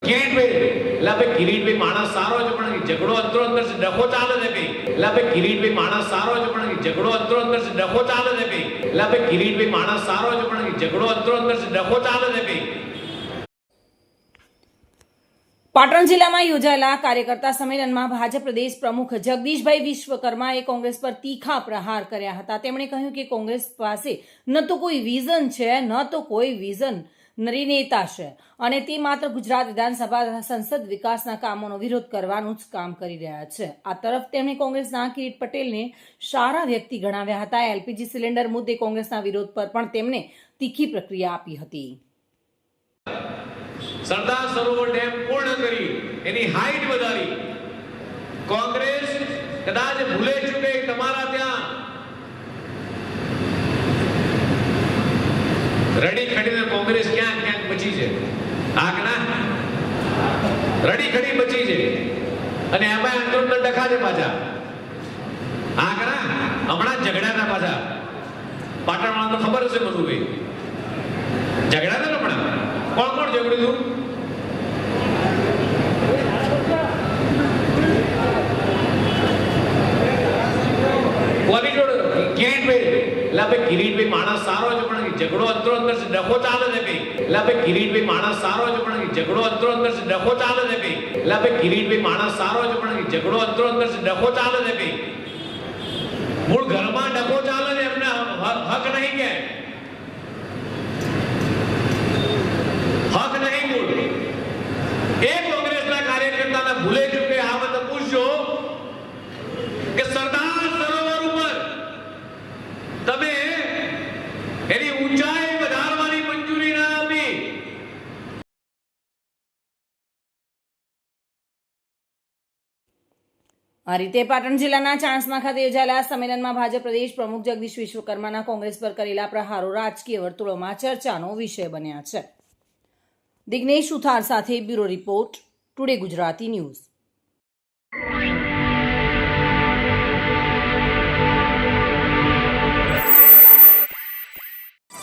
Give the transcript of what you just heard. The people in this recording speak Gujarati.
કિરીટભાઈ એટલે કિરીટભાઈ માણસ સારો છે પણ ઝઘડો અંતરો અંદર છે ડખો ચાલે છે ભાઈ એટલે કિરીટભાઈ માણસ સારો છે પણ ઝઘડો અંતરો અંદર છે ડખો ચાલે છે ભાઈ એટલે કિરીટભાઈ માણસ સારો છે પણ ઝઘડો અંતરો અંદર છે ડખો ચાલે છે ભાઈ। પાટણ જિલ્લામાં યોજાયેલા કાર્યકર્તા સંમેલનમાં ભાજપ પ્રદેશ પ્રમુખ જગદીશભાઈ વિશ્વકર્માએ કોંગ્રેસ પર તીખા પ્રહાર કર્યા હતા। તેમણે કહ્યું કે કોંગ્રેસ પાસે ન તો કોઈ વિઝન છે ન તો કોઈ વિઝનરી નેતા છે અને તે માત્ર ગુજરાત વિધાનસભા તથા સંસદ વિકાસના કામોનો વિરોધ કરવાનું જ કામ કરી રહ્યા છે। આ તરફ તેમણે કોંગ્રેસના કિરીટ પટેલને સારા વ્યક્તિ ગણાવ્યા હતા। એલપીજી સિલિન્ડર મુદ્દે કોંગ્રેસના વિરોધ પર પણ તેમણે તીખી પ્રતિક્રિયા આપી હતી। સરદાર સરોવર ડેમ પૂર્ણ કરી એની હાઈટ વધારી કોંગ્રેસ કદાચ ભૂલે ચૂકે તમારા ત્યાં રડી ખડીને કોંગ્રેસ ક્યાંક ક્યાંક બચી છે આગના રડી ખડી બચી છે અને એમાં અંદર ડખા છે પાછા આગના હમણાં ઝઘડાના પાછા પાટણમાં તો ખબર હશે મનુભાઈ ઝઘડા ને હમણાં કોણ કોણ ઝઘડ્યું કોની જોડે કિરીટભાઈ એટલે કિરીટભાઈ માણસ સારો છે પણ ઝઘડો અંતરો અંદર છે ડખો ચાલે છે ભાઈ એટલે કિરીટભાઈ માણસ સારો છે પણ ઝઘડો અંતરો અંદર છે ડખો ચાલે છે ભાઈ એટલે કિરીટભાઈ માણસ સારો છે પણ ઝઘડો અંતરો અંદર છે ડખો ચાલે છે ભાઈ મૂળ ઘરમાં ડખો ચાલે છે એમને હક નહીં કે હક નહીં મૂળ એ કોંગ્રેસના કાર્યકર્તાને ભૂલે ચૂકે આ વખતે પૂછજો કે સરદાર સરોવર ઉપર તમે એની ઊંચાઈ વધારવાની મંજૂરી ના આપી। આ રીતે પાટણ જિલ્લાના ચાણસ્મા ખાતે યોજાયેલા સંમેલનમાં ભાજપ પ્રદેશ પ્રમુખ જગદીશ વિશ્વકર્માના કોંગ્રેસ પર કરેલા પ્રહારો રાજકીય વર્તુળોમાં ચર્ચાનો વિષય બન્યા છે। દિગ્નેશ સુથાર સાથે bureau report today Gujarati news.